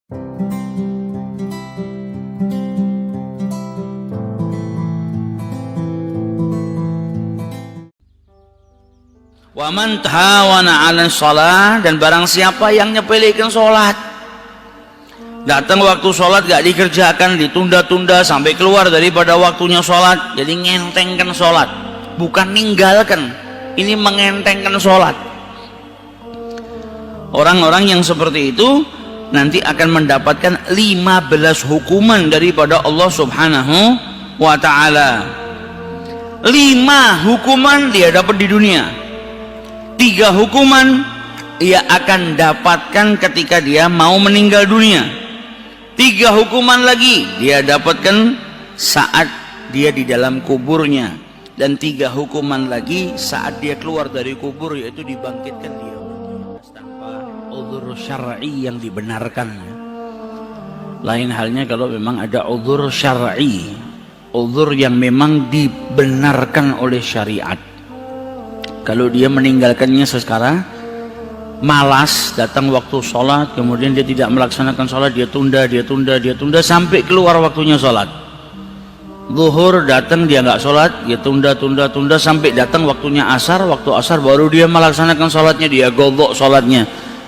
Wa man tahawana 'ala shalah, dan barang siapa yang nyepelekan sholat, datang waktu sholat gak dikerjakan, ditunda-tunda sampai keluar daripada waktunya sholat, jadi ngentengkan sholat, bukan ninggalkan, ini mengentengkan sholat. Orang-orang yang seperti itu nanti akan mendapatkan 15 hukuman daripada Allah Subhanahu wa ta'ala. 5 hukuman dia dapat di dunia, 3 hukuman ia akan dapatkan ketika dia mau meninggal dunia, 3 hukuman lagi dia dapatkan saat dia di dalam kuburnya, dan 3 hukuman lagi saat dia keluar dari kubur, yaitu dibangkitkan dia tanpa uzur syar'i yang dibenarkan. Lain halnya kalau memang ada uzur syar'i, uzur yang memang dibenarkan oleh syariat. Kalau dia meninggalkannya sekarang, malas datang waktu sholat, kemudian dia tidak melaksanakan sholat, dia tunda sampai keluar waktunya sholat. Zuhur datang dia nggak sholat, dia tunda sampai datang waktunya asar, waktu asar baru dia melaksanakan sholatnya, dia godok sholatnya.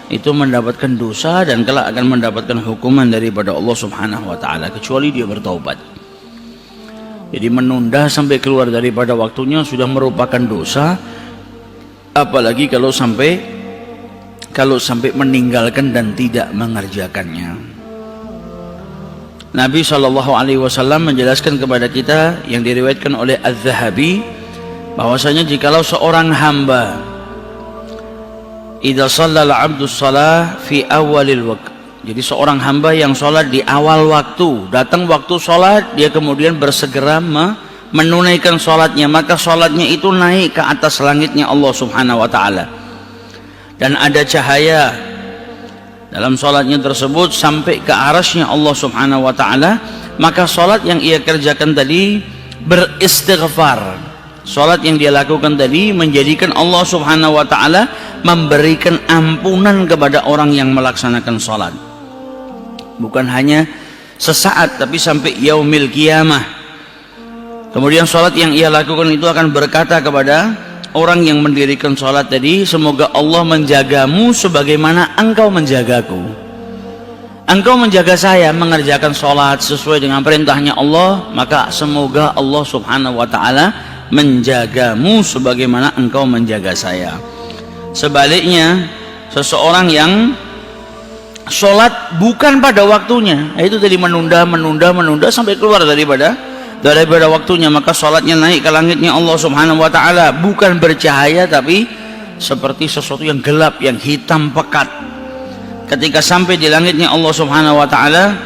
Itu mendapatkan dosa dan kelak akan mendapatkan hukuman daripada Allah Subhanahu wa ta'ala, kecuali dia bertaubat. Jadi menunda sampai keluar daripada waktunya sudah merupakan dosa, apalagi kalau sampai meninggalkan dan tidak mengerjakannya. Nabi SAW menjelaskan kepada kita yang diriwayatkan oleh Az-Zahabi, bahwasanya jikalau seorang hamba idza shallal 'abdu shalah fi awalil waqt, jadi seorang hamba yang sholat di awal waktu, datang waktu sholat dia kemudian bersegera menunaikan sholatnya, maka sholatnya itu naik ke atas langitnya Allah Subhanahu wa ta'ala, dan ada cahaya dalam sholatnya tersebut sampai ke arasnya Allah Subhanahu wa ta'ala, maka sholat yang ia kerjakan tadi beristighfar, sholat yang dia lakukan tadi menjadikan Allah Subhanahu wa ta'ala memberikan ampunan kepada orang yang melaksanakan sholat, bukan hanya sesaat tapi sampai yaumil qiyamah. Kemudian sholat yang ia lakukan itu akan berkata kepada orang yang mendirikan sholat tadi, semoga Allah menjagamu sebagaimana engkau menjagaku. Engkau menjaga saya mengerjakan sholat sesuai dengan perintahnya Allah, maka semoga Allah Subhanahu wa ta'ala menjagamu sebagaimana engkau menjaga saya. Sebaliknya, seseorang yang sholat bukan pada waktunya, itu tadi menunda sampai keluar daripada waktunya, maka sholatnya naik ke langitnya Allah Subhanahu wa ta'ala, bukan bercahaya tapi seperti sesuatu yang gelap, yang hitam pekat. Ketika sampai di langitnya Allah Subhanahu wa ta'ala,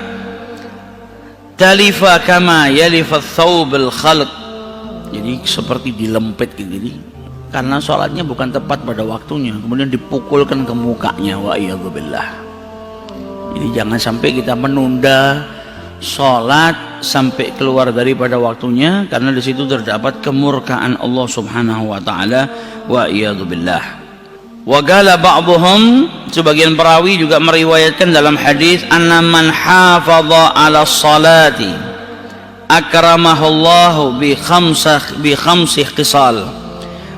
talifa kama yalifa thawbul khalq, jadi seperti dilempit gini, karena sholatnya bukan tepat pada waktunya, kemudian dipukulkan ke mukanya. Wa iyadzubillah. Jadi jangan sampai kita menunda sholat sampai keluar daripada waktunya, karena di situ terdapat kemurkaan Allah Subhanahu wa ta'ala. Wa iyadzubillah. Wa qala ba'dhum, sebagian perawi juga meriwayatkan dalam hadis, anna man hafadha 'ala sholati akramahullahu bi khamsi khisal,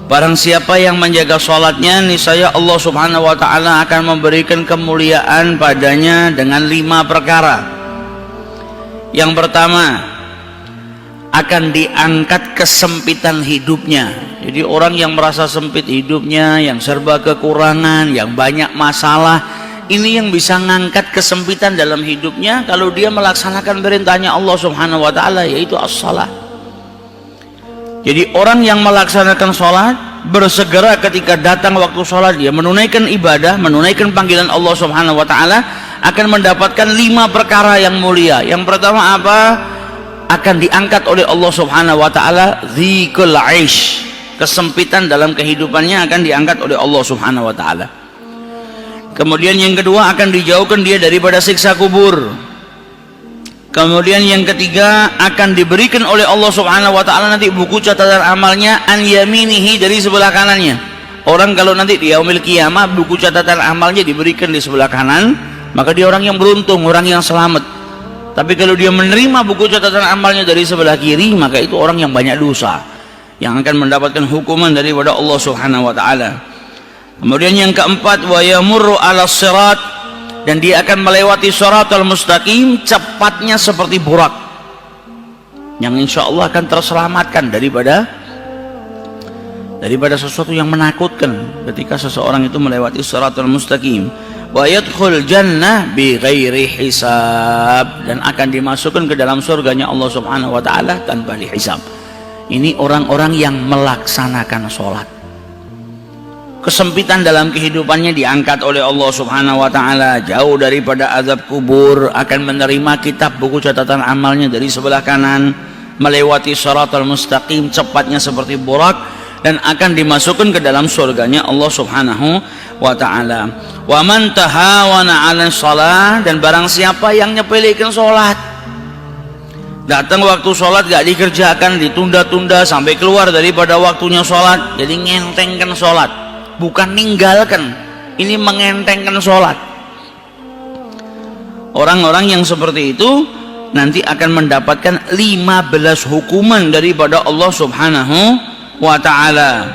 barang siapa yang menjaga sholatnya, niscaya Allah Subhanahu wa ta'ala akan memberikan kemuliaan padanya dengan 5 perkara. Yang pertama, akan diangkat kesempitan hidupnya. Jadi orang yang merasa sempit hidupnya, yang serba kekurangan, yang banyak masalah, ini yang bisa ngangkat kesempitan dalam hidupnya kalau dia melaksanakan perintahnya Allah Subhanahu wa ta'ala, yaitu as-shalah. Jadi orang yang melaksanakan sholat bersegera ketika datang waktu sholat, dia menunaikan ibadah, menunaikan panggilan Allah Subhanahu wa ta'ala, akan mendapatkan 5 perkara yang mulia. Yang pertama apa? Akan diangkat oleh Allah Subhanahu wa ta'ala dzikul aish, kesempitan dalam kehidupannya akan diangkat oleh Allah Subhanahu wa ta'ala. Kemudian yang kedua, akan dijauhkan dia daripada siksa kubur. Kemudian yang ketiga, akan diberikan oleh Allah Subhanahu wa ta'ala nanti buku catatan amalnya an yaminihi, dari sebelah kanannya. Orang kalau nanti di yaumil qiyamah buku catatan amalnya diberikan di sebelah kanan, maka dia orang yang beruntung, orang yang selamat. Tapi kalau dia menerima buku catatan amalnya dari sebelah kiri, maka itu orang yang banyak dosa, yang akan mendapatkan hukuman daripada Allah Subhanahu wa taala. Kemudian yang keempat, wa yamurru 'ala sirat, dan dia akan melewati shiratal mustaqim cepatnya seperti burak, yang insya Allah akan terselamatkan daripada sesuatu yang menakutkan ketika seseorang itu melewati shiratal mustaqim. Wa yadkhul jannah bi ghairi hisab, dan akan dimasukkan ke dalam surganya Allah Subhanahu wa taala tanpa dihisab. Ini orang-orang yang melaksanakan sholat. Kesempitan dalam kehidupannya diangkat oleh Allah Subhanahu wa taala, jauh daripada azab kubur, akan menerima kitab buku catatan amalnya dari sebelah kanan, melewati shiratal mustaqim cepatnya seperti burak, dan akan dimasukkan ke dalam surganya Allah Subhanahu wa taala. Wa man tahawana 'ala shalah, dan barang siapa yang nyepelekan salat, datang waktu sholat gak dikerjakan, ditunda-tunda sampai keluar daripada waktunya sholat, jadi ngentengkan sholat, bukan ninggalkan, ini mengentengkan sholat. Orang-orang yang seperti itu nanti akan mendapatkan 15 hukuman daripada Allah Subhanahu wa ta'ala.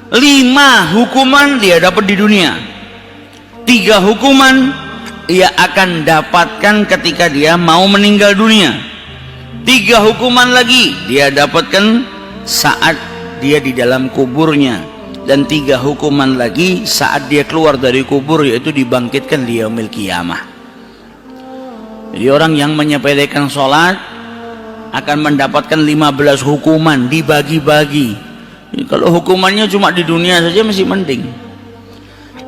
5 hukuman dia dapat di dunia, 3 hukuman ia akan dapatkan ketika dia mau meninggal dunia, 3 hukuman lagi dia dapatkan saat dia di dalam kuburnya, dan 3 hukuman lagi saat dia keluar dari kubur, yaitu dibangkitkan di yaumil qiyamah. Jadi orang yang menyepelekan sholat akan mendapatkan 15 hukuman, dibagi-bagi. Kalau hukumannya cuma di dunia saja masih mending,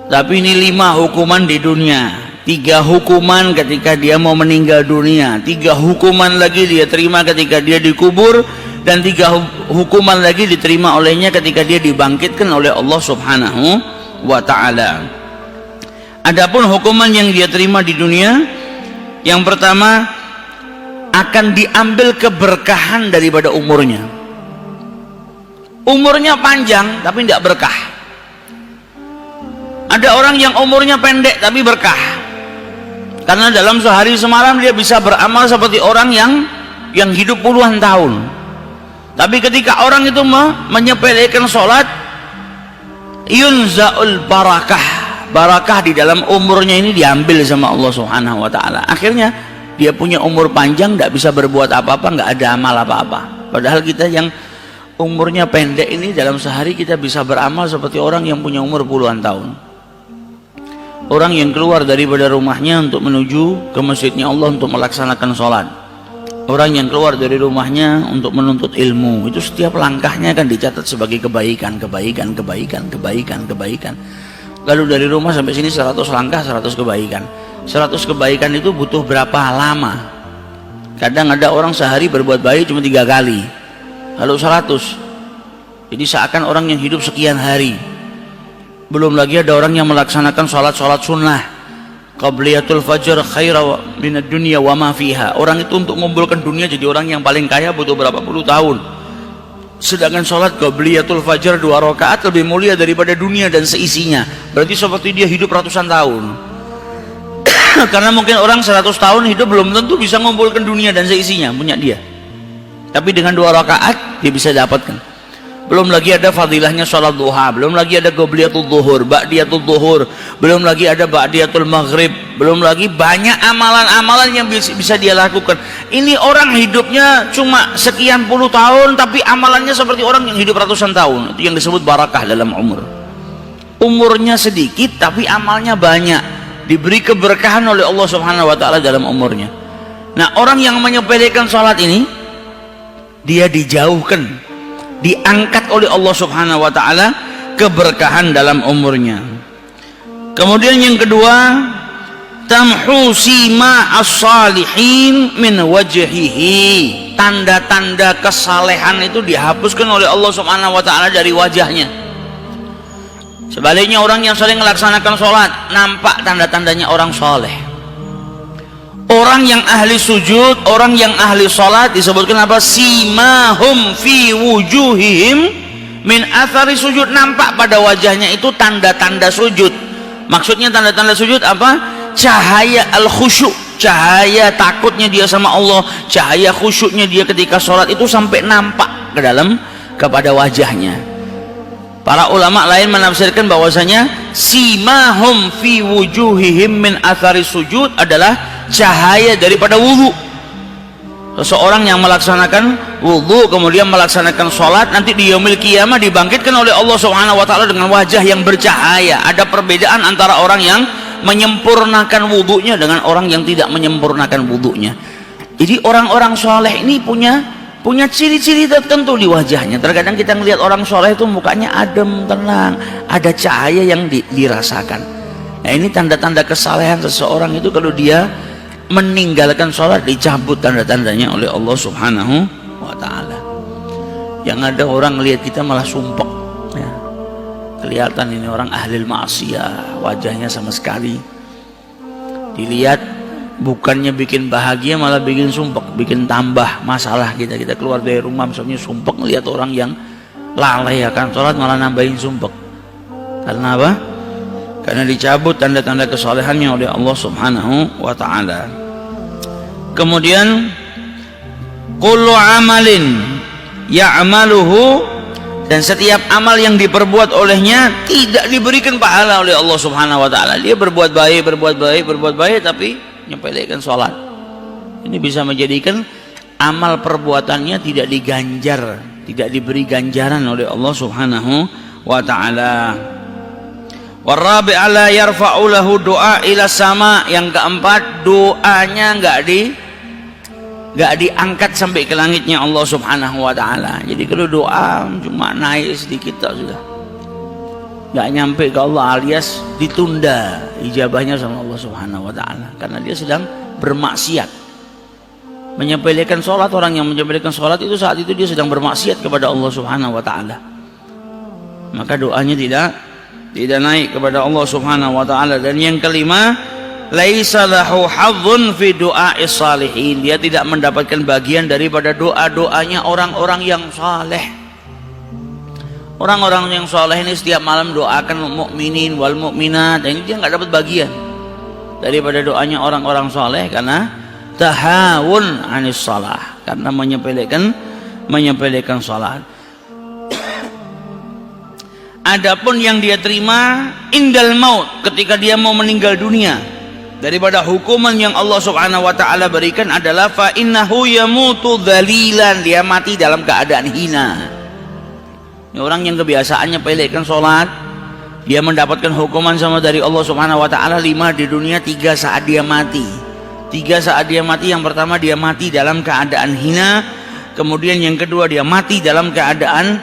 tapi ini 5 hukuman di dunia, 3 hukuman ketika dia mau meninggal dunia, 3 hukuman lagi dia terima ketika dia dikubur, dan 3 hukuman lagi diterima olehnya ketika dia dibangkitkan oleh Allah Subhanahu wa ta'ala. Adapun hukuman yang dia terima di dunia, yang pertama akan diambil keberkahan daripada umurnya. Umurnya panjang tapi tidak berkah. Ada orang yang umurnya pendek tapi berkah, karena dalam sehari semalam dia bisa beramal seperti orang yang hidup puluhan tahun. Tapi ketika orang itu menyepelekan sholat, yunza'ul barakah di dalam umurnya ini diambil sama Allah Subhanahu wa ta'ala. Akhirnya dia punya umur panjang, tidak bisa berbuat apa-apa, nggak ada amal apa-apa. Padahal kita yang umurnya pendek ini dalam sehari kita bisa beramal seperti orang yang punya umur puluhan tahun. Orang yang keluar daripada rumahnya untuk menuju ke masjidnya Allah untuk melaksanakan sholat, orang yang keluar dari rumahnya untuk menuntut ilmu, itu setiap langkahnya akan dicatat sebagai kebaikan. Lalu dari rumah sampai sini 100 langkah, 100 kebaikan. 100 kebaikan itu butuh berapa lama? Kadang ada orang sehari berbuat baik cuma 3 kali, lalu 100. Jadi seakan orang yang hidup sekian hari. Belum lagi ada orang yang melaksanakan sholat sunnah, qabliyatul fajr khaira minad dunya wa ma fiha. Orang itu untuk mengumpulkan dunia jadi orang yang paling kaya butuh berapa puluh tahun, sedangkan sholat qabliyatul fajr 2 rakaat lebih mulia daripada dunia dan seisinya. Berarti seperti dia hidup ratusan tahun. Karena mungkin orang 100 tahun hidup belum tentu bisa mengumpulkan dunia dan seisinya punya dia, tapi dengan 2 rakaat dia bisa dapatkan. Belum lagi ada fadilahnya sholat duha, belum lagi ada qobliyatul zuhur, ba'diyatul zuhur, belum lagi ada ba'diyatul maghrib, belum lagi banyak amalan-amalan yang bisa dia lakukan. Ini orang hidupnya cuma sekian puluh tahun tapi amalannya seperti orang yang hidup ratusan tahun. Itu yang disebut barakah dalam umur. Umurnya sedikit tapi amalnya banyak, diberi keberkahan oleh Allah Subhanahu wa ta'ala dalam umurnya. Nah, orang yang menyepelekan sholat ini, dia dijauhkan, diangkat oleh Allah Subhanahu wa ta'ala keberkahan dalam umurnya. Kemudian yang kedua, tamhu sima as-salihin min wajhihi, tanda-tanda kesalehan itu dihapuskan oleh Allah Subhanahu wa ta'ala dari wajahnya. Sebaliknya orang yang sering melaksanakan sholat nampak tanda-tandanya orang soleh. Orang yang ahli sujud, orang yang ahli sholat disebutkan apa? Simahum fi wujuhihim min athari sujud, nampak pada wajahnya itu tanda-tanda sujud. Maksudnya tanda-tanda sujud apa? cahaya al-khusyuk, cahaya takutnya dia sama Allah, cahaya khusyuknya dia ketika sholat itu sampai nampak ke dalam kepada wajahnya. Para ulama lain menafsirkan bahwasanya simahum fi wujuhihim min athari sujud adalah cahaya daripada wudu. Seseorang yang melaksanakan wudu kemudian melaksanakan sholat, nanti di yaumil qiyamah dibangkitkan oleh Allah Subhanahu wa taala dengan wajah yang bercahaya. Ada perbedaan antara orang yang menyempurnakan wudunya dengan orang yang tidak menyempurnakan wudunya. Jadi orang-orang soleh ini punya ciri-ciri tertentu di wajahnya. Terkadang kita melihat orang soleh itu mukanya adem, tenang, ada cahaya yang dirasakan. Nah, ini tanda-tanda kesalehan seseorang itu kalau dia meninggalkan sholat dicabut tanda-tandanya oleh Allah Subhanahu wa ta'ala. Yang ada orang lihat kita malah sumpek ya. Kelihatan ini orang ahlil ma'asiyah, wajahnya sama sekali dilihat bukannya bikin bahagia malah bikin sumpek, bikin tambah masalah. Kita keluar dari rumah misalnya sumpek, melihat orang yang lalai akan sholat malah nambahin sumpek. Karena apa? Karena dicabut tanda-tanda kesalehannya oleh Allah Subhanahu wa ta'ala. Kemudian kullu amalin ya'maluhu, dan setiap amal yang diperbuat olehnya tidak diberikan pahala oleh Allah Subhanahu wa ta'ala. Dia berbuat baik tapi menyepelekan sholat. Ini bisa menjadikan amal perbuatannya tidak diganjar, tidak diberi ganjaran oleh Allah Subhanahu wa ta'ala. Warabi'a la yarfa'u lahu doa ila sama. Yang keempat, doanya enggak diangkat sampai ke langitnya Allah Subhanahu wa ta'ala. Jadi kalau doa cuma naik sedikit tak sudah, enggak nyampe ke Allah, alias ditunda ijabahnya sama Allah Subhanahu wa ta'ala, karena dia sedang bermaksiat. Menyepelekan sholat, orang yang menyepelekan sholat itu saat itu dia sedang bermaksiat kepada Allah Subhanahu wa ta'ala, maka doanya tidak naik kepada Allah Subhanahu wa ta'ala. Dan yang kelima, laisa lahu hadzun fi du'a'is salihin, dia tidak mendapatkan bagian daripada doa-doanya orang-orang yang saleh. Orang-orang yang saleh ini setiap malam doakan mukminin wal mukminat, dan ini dia enggak dapat bagian daripada doanya orang-orang saleh karena tahawun anis shalah, karena menyepelekan salat. Adapun yang dia terima indal maut, ketika dia mau meninggal dunia, daripada hukuman yang Allah Subhanahu wa ta'ala berikan adalah fa innahu yamutu dzalilan, dia mati dalam keadaan hina. Ini orang yang kebiasaannya pelekkan sholat, dia mendapatkan hukuman sama dari Allah Subhanahu wa ta'ala 5 di dunia, 3 saat dia mati. 3 saat dia mati, yang pertama dia mati dalam keadaan hina, kemudian yang kedua dia mati dalam keadaan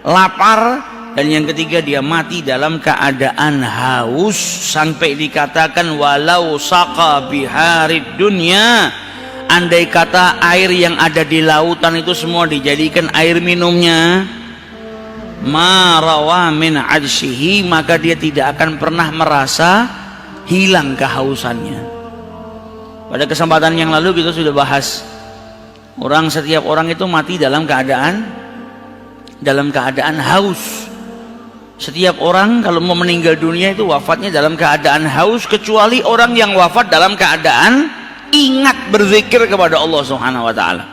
lapar, dan yang ketiga dia mati dalam keadaan haus, sampai dikatakan walau saqa biharid dunya, andai kata air yang ada di lautan itu semua dijadikan air minumnya, ma rawa min adshihi, maka dia tidak akan pernah merasa hilang kehausannya. Pada kesempatan yang lalu kita sudah bahas, setiap orang itu mati dalam keadaan haus. Setiap orang kalau mau meninggal dunia itu wafatnya dalam keadaan haus, kecuali orang yang wafat dalam keadaan ingat berzikir kepada Allah Subhanahu wa ta'ala.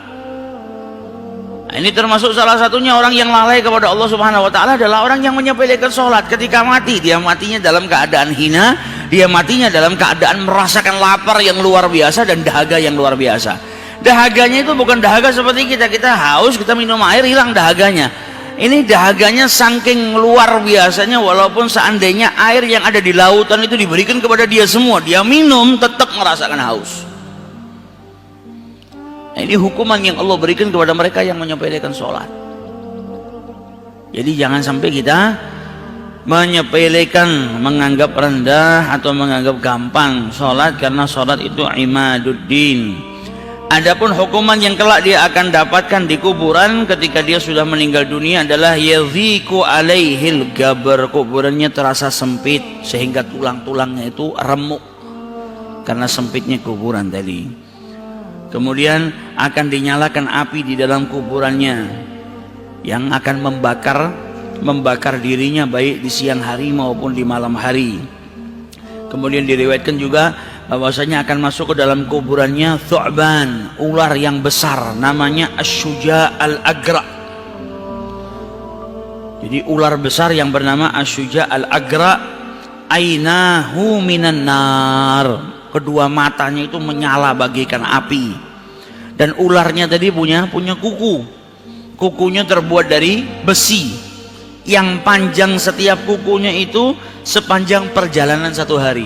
Nah, ini termasuk salah satunya orang yang lalai kepada Allah Subhanahu wa ta'ala adalah orang yang menyepelekan sholat. Ketika mati, dia matinya dalam keadaan hina, dia matinya dalam keadaan merasakan lapar yang luar biasa dan dahaga yang luar biasa. Dahaganya itu bukan dahaga seperti kita haus, kita minum air hilang dahaganya. Ini dahaganya saking luar biasanya, walaupun seandainya air yang ada di lautan itu diberikan kepada dia semua, dia minum tetap merasakan haus. Nah, ini hukuman yang Allah berikan kepada mereka yang menyepelekan sholat. Jadi jangan sampai kita menyepelekan, menganggap rendah atau menganggap gampang sholat, karena sholat itu imaduddin. Adapun hukuman yang kelak dia akan dapatkan di kuburan ketika dia sudah meninggal dunia adalah yadhiku alaihil gabar, kuburannya terasa sempit sehingga tulang-tulangnya itu remuk karena sempitnya kuburan tadi. Kemudian akan dinyalakan api di dalam kuburannya yang akan membakar dirinya baik di siang hari maupun di malam hari. Kemudian diriwayatkan juga bahwasanya akan masuk ke dalam kuburannya thu'ban, ular yang besar, namanya Asy-Syuja' al-Agra. Jadi ular besar yang bernama Asy-Syuja' al-Agra, ainahu minan nar, kedua matanya itu menyala bagaikan api. Dan ularnya tadi punya kuku, kukunya terbuat dari besi yang panjang, setiap kukunya itu sepanjang perjalanan 1 hari.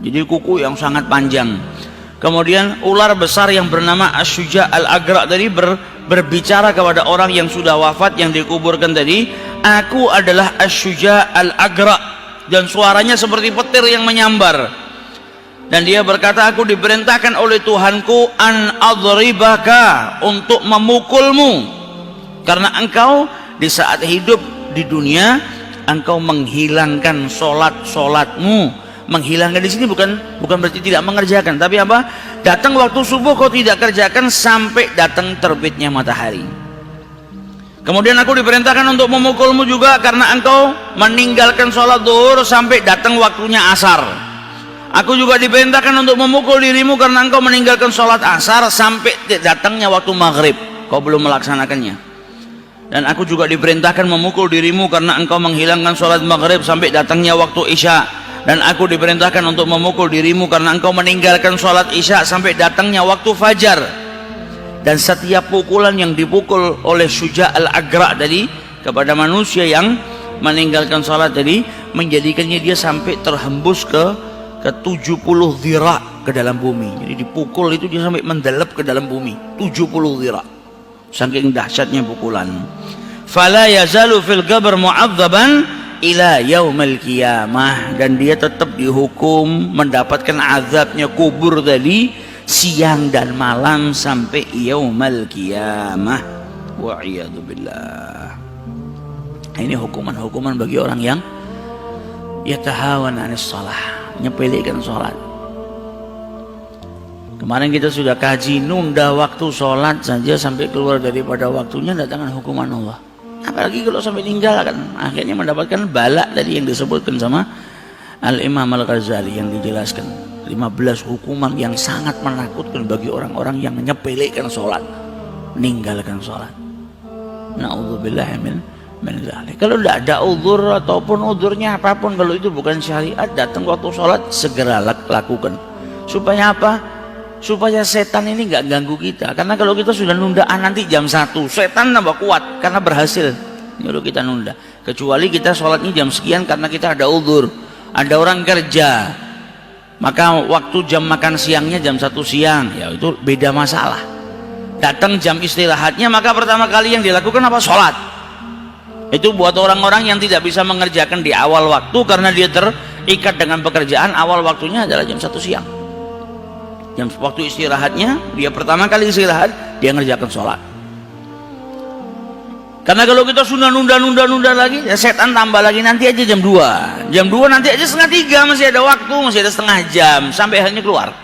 Jadi kuku yang sangat panjang. Kemudian ular besar yang bernama Asy-Syuja' al-Agra tadi berbicara kepada orang yang sudah wafat, yang dikuburkan tadi, aku adalah Asy-Syuja' al-Agra, dan suaranya seperti petir yang menyambar. Dan dia berkata, aku diperintahkan oleh Tuhanku an adribaka, untuk memukulmu, karena engkau di saat hidup di dunia engkau menghilangkan solatmu. Menghilangkan di sini bukan berarti tidak mengerjakan, tapi apa? Datang waktu subuh kau tidak kerjakan sampai datang terbitnya matahari. Kemudian aku diperintahkan untuk memukulmu juga karena engkau meninggalkan sholat zuhur sampai datang waktunya asar. Aku juga diperintahkan untuk memukul dirimu karena engkau meninggalkan sholat asar sampai datangnya waktu maghrib, kau belum melaksanakannya. Dan aku juga diperintahkan memukul dirimu karena engkau menghilangkan sholat maghrib sampai datangnya waktu isya. Dan aku diperintahkan untuk memukul dirimu karena engkau meninggalkan sholat isya sampai datangnya waktu fajar. Dan setiap pukulan yang dipukul oleh Syuja' al-Agra tadi kepada manusia yang meninggalkan sholat tadi, menjadikannya dia sampai terhembus ke 70 dhira' ke dalam bumi. Jadi dipukul itu dia sampai mendelep ke dalam bumi 70 dhira'. Saking dahsyatnya pukulan. Fala yazalu fil qabr mu'adzaban ila yaumil qiyamah, dan dia tetap dihukum mendapatkan azabnya kubur tadi siang dan malam sampai yaumil qiyamah. Wa iyadu billah. Ini hukuman-hukuman bagi orang yang yatahawan anis shalah, nyepelekan salat. Kemarin kita sudah kaji, nunda waktu sholat saja sampai keluar daripada waktunya, datangkan hukuman Allah. Apalagi kalau sampai tinggalkan, akhirnya mendapatkan bala tadi yang disebutkan sama Al-Imam Al-Ghazali, yang dijelaskan 15 hukuman yang sangat menakutkan bagi orang-orang yang menyepelekan sholat, meninggalkan sholat. Na'udzubillahi min dzalik. Kalau tidak ada uzur ataupun uzurnya apapun, kalau itu bukan syariat, datang waktu sholat segera lakukan. Supaya apa? Supaya setan ini nggak ganggu kita. Karena kalau kita sudah nunda nanti jam 1, setan tambah kuat karena berhasil kalau kita nunda. Kecuali kita sholatnya jam sekian karena kita ada uzur, ada orang kerja, maka waktu jam makan siangnya jam 1 siang, ya itu beda masalah. Datang jam istirahatnya, maka pertama kali yang dilakukan apa? Sholat. Itu buat orang-orang yang tidak bisa mengerjakan di awal waktu karena dia terikat dengan pekerjaan. Awal waktunya adalah jam 1 siang. Jam waktu istirahatnya, dia pertama kali istirahat, dia ngerjakan sholat. Karena kalau kita sudah nunda lagi, ya setan tambah lagi, nanti aja jam 2 nanti aja setengah 3, masih ada waktu, masih ada setengah jam sampai akhirnya keluar.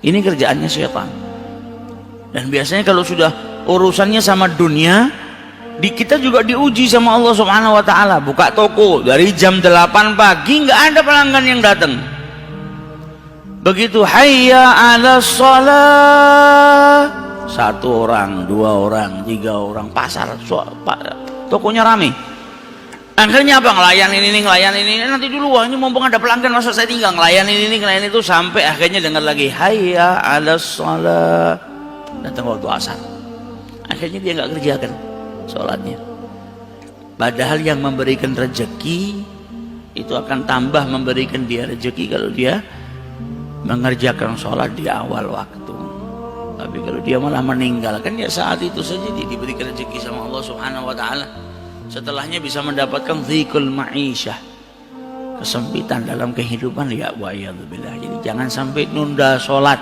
Ini kerjaannya setan. Dan biasanya kalau sudah urusannya sama dunia, kita juga diuji sama Allah Subhanahu wa ta'ala. Buka toko dari jam 8 pagi nggak ada pelanggan yang datang. Begitu hayya 'alas shalah, 1 orang, 2 orang, 3 orang, pasar tokonya rame. Akhirnya apa? Ngelayanin ini, nanti dulu, wah ini mumpung ada pelanggan, masa saya tinggal ngelayanin ini, ngelayanin itu, sampai akhirnya dengar lagi hayya 'alas shalah, datang waktu asar. Akhirnya dia nggak kerjakan sholatnya. Padahal yang memberikan rezeki itu akan tambah memberikan dia rezeki kalau dia mengerjakan sholat di awal waktu. Tapi kalau dia malah meninggalkan, ya saat itu saja dia diberikan rezeki sama Allah Subhanahu wa ta'ala. Setelahnya bisa mendapatkan dhikul ma'isyah, kesempitan dalam kehidupan. Ya wa'iyadzubillah. Jadi jangan sampai nunda sholat,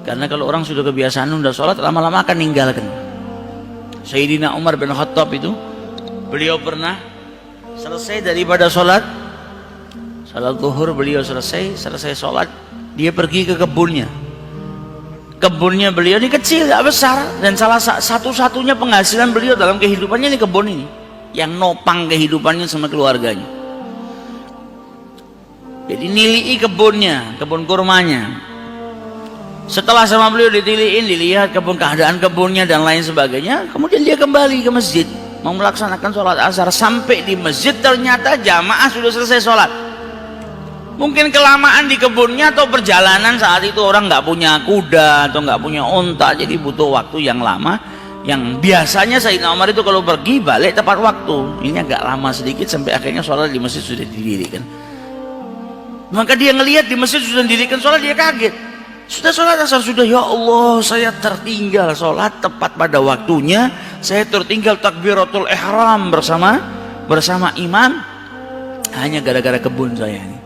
karena kalau orang sudah kebiasaan nunda sholat, lama-lama akan ninggalkan. Sayyidina Umar bin Khattab itu, beliau pernah selesai daripada sholat zuhur, beliau selesai sholat, dia pergi ke kebunnya. Kebunnya beliau ini kecil, tidak besar, dan salah satu-satunya penghasilan beliau dalam kehidupannya ini kebun ini, yang nopang kehidupannya sama keluarganya. Jadi nilai kebunnya, kebun kurmanya. Setelah sama beliau ditiliin, dilihat keadaan kebunnya dan lain sebagainya, kemudian dia kembali ke masjid mau melaksanakan sholat asar. Sampai di masjid ternyata jamaah sudah selesai sholat. Mungkin kelamaan di kebunnya atau perjalanan saat itu orang nggak punya kuda atau nggak punya unta, jadi butuh waktu yang lama. Yang biasanya Sayyidina Umar itu kalau pergi balik tepat waktu, ini agak lama sedikit sampai akhirnya sholat di masjid sudah didirikan. Maka dia ngelihat di masjid sudah didirikan sholat, dia kaget. Sudah sholat asar, sudah, ya Allah saya tertinggal sholat tepat pada waktunya, saya tertinggal takbiratul ihram bersama imam hanya gara-gara kebun saya ini.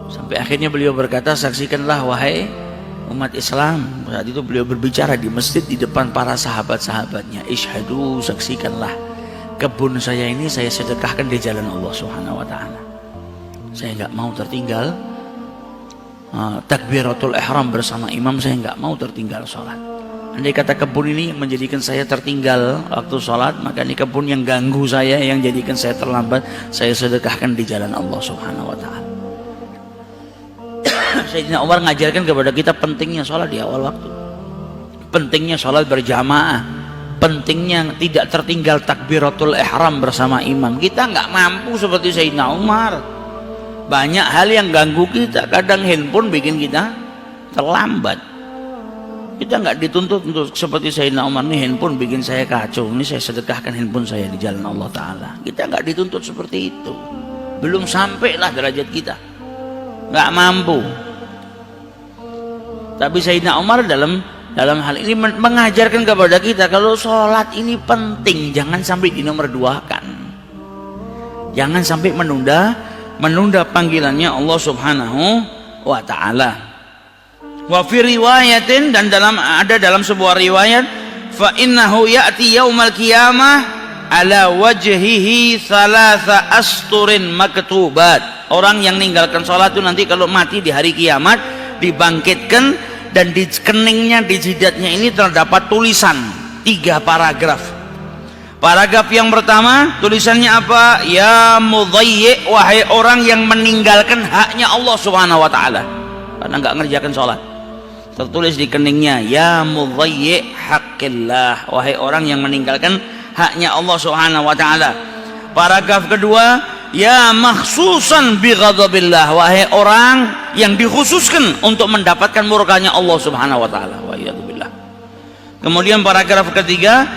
Sampai akhirnya beliau berkata, saksikanlah wahai umat Islam. Saat itu beliau berbicara di masjid di depan para sahabat-sahabatnya, ishadu, saksikanlah kebun saya ini saya sedekahkan di jalan Allah Subhanahu wa taala. Saya nggak mau tertinggal takbiratul ihram bersama imam, saya nggak mau tertinggal sholat. Andai kata kebun ini menjadikan saya tertinggal waktu sholat, maka ini kebun yang ganggu saya, yang jadikan saya terlambat, saya sedekahkan di jalan Allah Subhanahu wa taala. Sayyidina Umar mengajarkan kepada kita pentingnya sholat di awal waktu, pentingnya sholat berjamaah, pentingnya tidak tertinggal takbiratul ihram bersama imam. Kita nggak mampu seperti Sayyidina Umar. Banyak hal yang ganggu kita, kadang handphone bikin kita terlambat. Kita nggak dituntut untuk seperti Sayyidina Umar, nih handphone bikin saya kacau, ini saya sedekahkan handphone saya di jalan Allah Ta'ala. Kita nggak dituntut seperti itu, belum sampailah derajat kita, nggak mampu. Tapi Sayyidina Umar dalam hal ini mengajarkan kepada kita kalau sholat ini penting, jangan sampai dinomor duakan, jangan sampai menunda panggilannya Allah Subhanahu wa taala. Wa fi riwayatin, dan ada dalam sebuah riwayat, fa innahu ya'ti yaumal qiyamah ala wajhihi thalatha asturin maktubat. Orang yang meninggalkan salat itu nanti kalau mati di hari kiamat dibangkitkan, dan di keningnya, di jidatnya ini terdapat tulisan 3 paragraf. Paragraf yang pertama tulisannya apa? Ya mudhayyi, wahai orang yang meninggalkan haknya Allah Subhanahu wa taala karena enggak ngerjakan salat. Tertulis di keningnya, ya mudhayyi haqqillah, wahai orang yang meninggalkan haknya Allah Subhanahu wa taala. Paragraf kedua, ya makhsusan bi ghadabillah, wahai orang yang dikhususkan untuk mendapatkan murkanya Allah Subhanahu wa taala. Wa iyadzubillah. Kemudian paragraf ketiga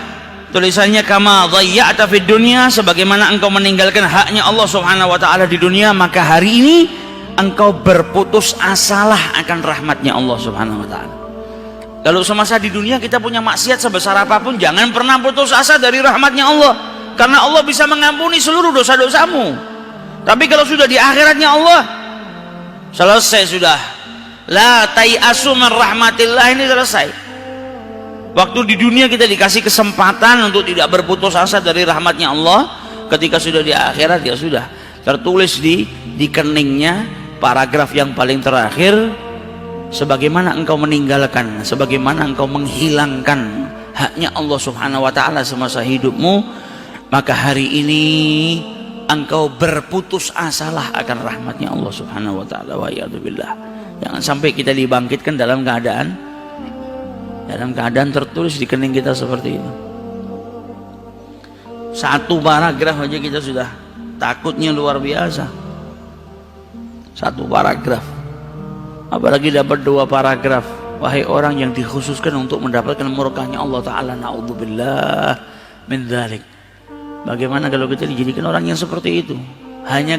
tulisannya, kama dhayya'ta fid dunya, sebagaimana engkau meninggalkan haknya Allah Subhanahu wa taala di dunia, maka hari ini engkau berputus asalah akan rahmatnya Allah Subhanahu wa taala. Kalau semasa di dunia kita punya maksiat sebesar apapun, jangan pernah putus asa dari rahmatnya Allah, karena Allah bisa mengampuni seluruh dosa-dosamu. Tapi kalau sudah di akhiratnya Allah, selesai sudah. La tai'asu min rahmatillah, ini selesai. Waktu di dunia kita dikasih kesempatan untuk tidak berputus asa dari rahmatnya Allah, ketika sudah di akhirat ya sudah. Tertulis di keningnya paragraf yang paling terakhir, sebagaimana engkau meninggalkan, sebagaimana engkau menghilangkan haknya Allah Subhanahu wa taala semasa hidupmu, maka hari ini engkau berputus asalah akan rahmatnya Allah Subhanahu wa taala. Wa iyadzubillah. Jangan sampai kita dibangkitkan dalam keadaan tertulis di kening kita seperti itu. 1 paragraf aja kita sudah takutnya luar biasa. 1 paragraf, apalagi dapat 2 paragraf. Wahai orang yang dikhususkan untuk mendapatkan murkanya Allah Ta'ala, na'udzubillah min dzalik. Bagaimana kalau kita dijadikan orang yang seperti itu? Hanya